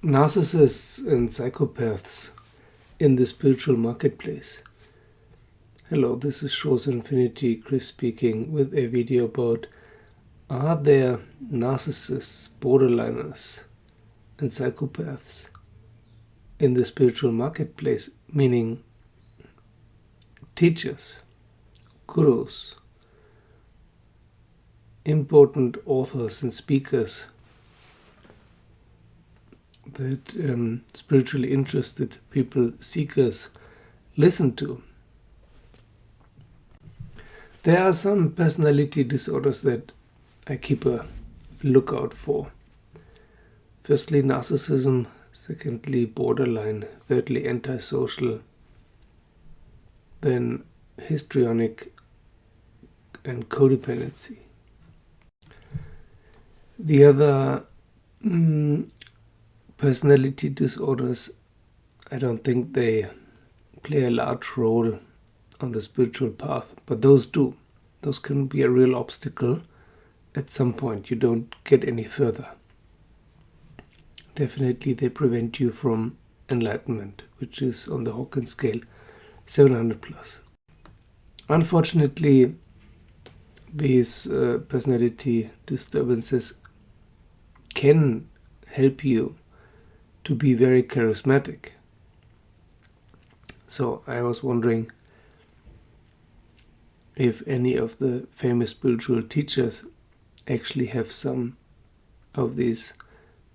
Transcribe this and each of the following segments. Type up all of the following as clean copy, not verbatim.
Narcissists and psychopaths in the spiritual marketplace. Hello, this is Shores Infinity, Chris speaking with a video about are there narcissists, borderliners and psychopaths in the spiritual marketplace, meaning teachers, gurus, important authors and speakers that spiritually interested people, seekers, listen to. There are some personality disorders that I keep a lookout for. Firstly, narcissism. Secondly, borderline. Thirdly, antisocial. Then histrionic and codependency. The other personality disorders, I don't think they play a large role on the spiritual path, but those do. Those can be a real obstacle. At some point you don't get any further. Definitely they prevent you from enlightenment, which is on the Hawkins scale 700 plus. Unfortunately, these personality disturbances can help you to be very charismatic. So I was wondering if any of the famous spiritual teachers actually have some of these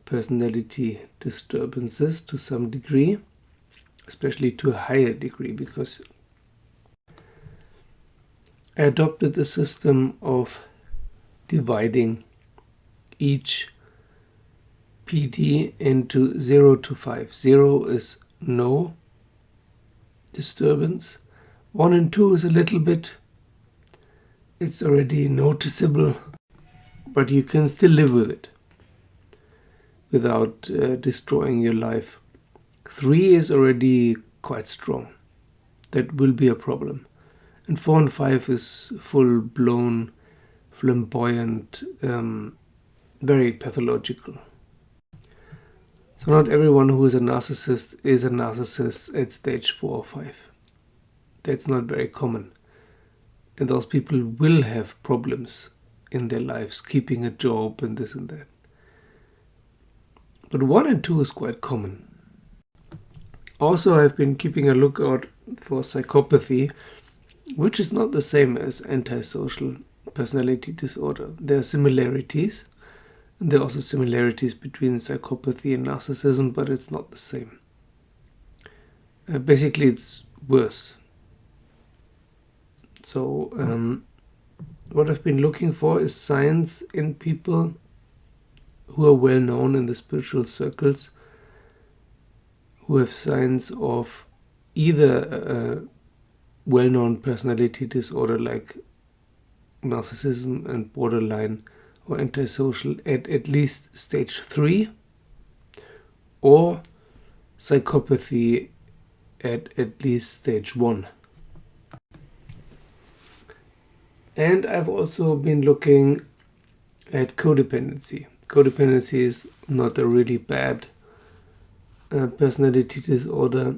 personality disturbances to some degree, especially to a higher degree, because I adopted the system of dividing each PD into 0 to 5. 0 is no disturbance. 1 and 2 is a little bit. It's already noticeable, but you can still live with it without destroying your life. 3 is already quite strong. That will be a problem. And 4 and 5 is full-blown, flamboyant, very pathological. So not everyone who is a narcissist at stage 4 or 5. That's not very common. And those people will have problems in their lives, keeping a job and this and that. But 1 and 2 is quite common. Also, I've been keeping a lookout for psychopathy, which is not the same as antisocial personality disorder. There are similarities. And there are also similarities between psychopathy and narcissism, but it's not the same. Basically, it's worse. So, what I've been looking for is signs in people who are well known in the spiritual circles, who have signs of either a well-known personality disorder like narcissism and borderline or antisocial at least stage 3, or psychopathy at least stage 1. And I've also been looking at codependency. Codependency is not a really bad personality disorder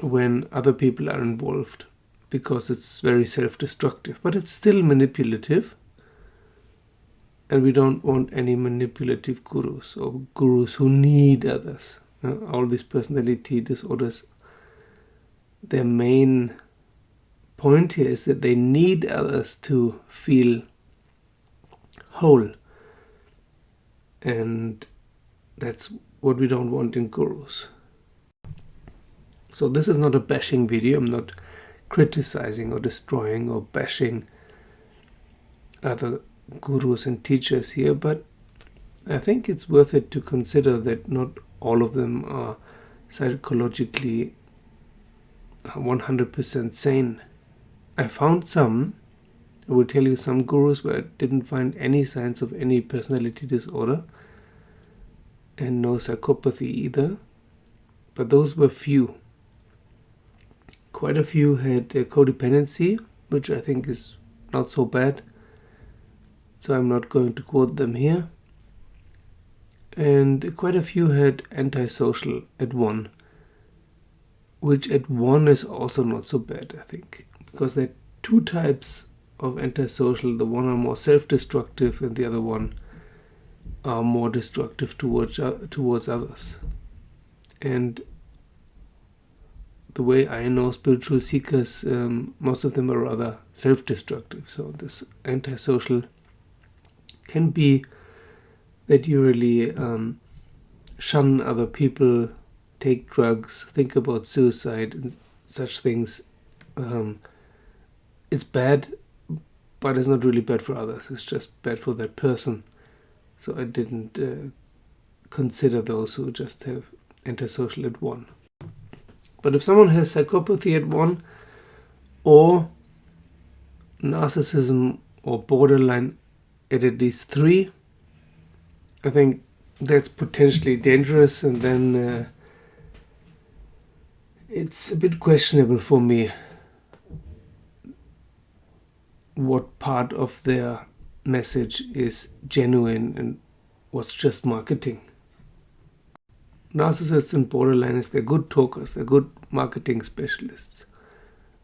when other people are involved, because it's very self-destructive, but it's still manipulative, and we don't want any manipulative gurus or gurus who need others. All these personality disorders, their main point here is that they need others to feel whole, and that's what we don't want in gurus. So this is not a bashing video. I'm not criticizing or destroying or bashing other gurus and teachers here, but I think it's worth it to consider that not all of them are psychologically 100% sane. I found some, I will tell you some gurus where I didn't find any signs of any personality disorder and no psychopathy either, but those were few. Quite a few had codependency, which I think is not so bad, so I'm not going to quote them here. and quite a few had antisocial at 1, which at 1 is also not so bad, I think, because there are 2 types of antisocial. The one are more self-destructive, and the other one are more destructive towards others. And the way I know spiritual seekers, most of them are rather self-destructive. So this antisocial can be that you really shun other people, take drugs, think about suicide and such things. It's bad, but it's not really bad for others. It's just bad for that person. So I didn't consider those who just have antisocial at 1. But if someone has psychopathy at 1, or narcissism or borderline at least 3, I think that's potentially dangerous, and then it's a bit questionable for me what part of their message is genuine and what's just marketing. Narcissists and borderliners, they're good talkers, they're good marketing specialists.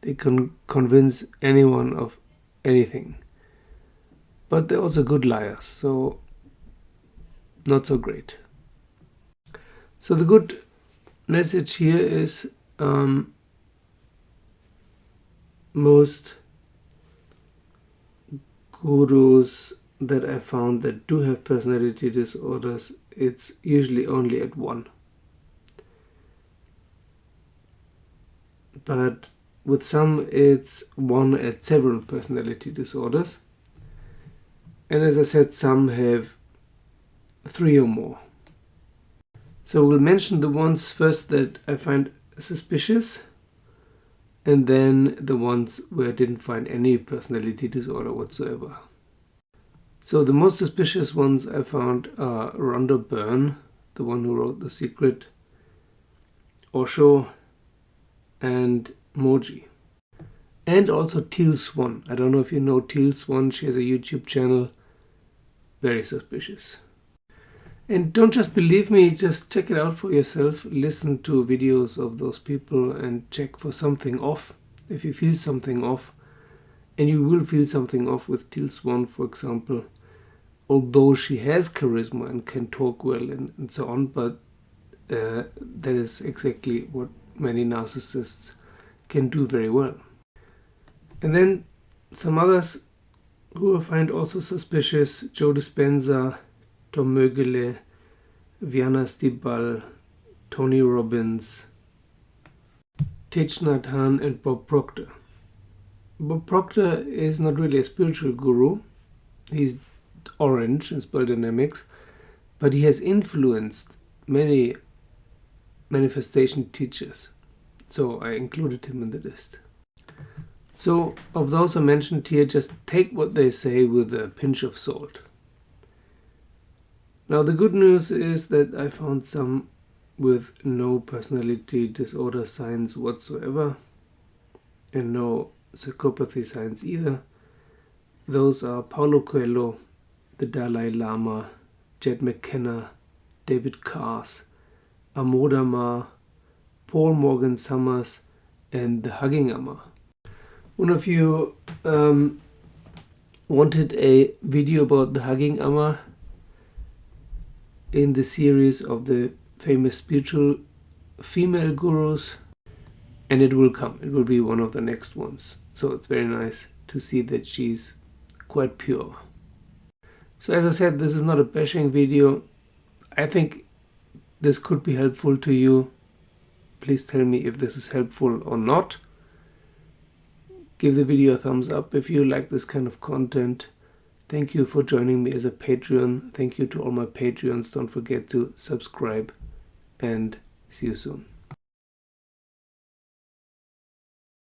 They can convince anyone of anything. But they're also good liars, so not so great. So the good message here is most gurus that I found that do have personality disorders, it's usually only at 1. But with some, it's 1 at several personality disorders. And as I said, some have 3 or more. So we'll mention the ones first that I find suspicious, and then the ones where I didn't find any personality disorder whatsoever. So the most suspicious ones I found are Rhonda Byrne, the one who wrote The Secret, Osho, and Moji. And also Teal Swan. I don't know if you know Teal Swan. She has a YouTube channel. Very suspicious. And don't just believe me, just check it out for yourself. Listen to videos of those people and check for something off. If you feel something off, and you will feel something off with Teal Swan, for example, although she has charisma and can talk well and so on, but that is exactly what many narcissists can do very well. And then some others who I find also suspicious: Joe Dispenza, Tom Mögele, Viana Stibal, Tony Robbins, Thich Nhat Hanh, and Bob Proctor. Bob Proctor is not really a spiritual guru. He's orange in Spell Dynamics, but he has influenced many manifestation teachers. So I included him in the list. So of those I mentioned here, just take what they say with a pinch of salt. Now the good news is that I found some with no personality disorder signs whatsoever, and no psychopathy signs either. Those are Paulo Coelho, the Dalai Lama, Jed McKenna, David Kars, Amodama, Paul Morgan Summers, and the Hugging Amma. One of you wanted a video about the Hugging Amma in the series of the famous spiritual female gurus, and it will come. It will be one of the next ones. So it's very nice to see that she's quite pure. So as I said, this is not a bashing video. I think this could be helpful to you. Please tell me if this is helpful or not. Give the video a thumbs up if you like this kind of content. Thank you for joining me as a Patreon. Thank you to all my Patreons. Don't forget to subscribe, and see you soon.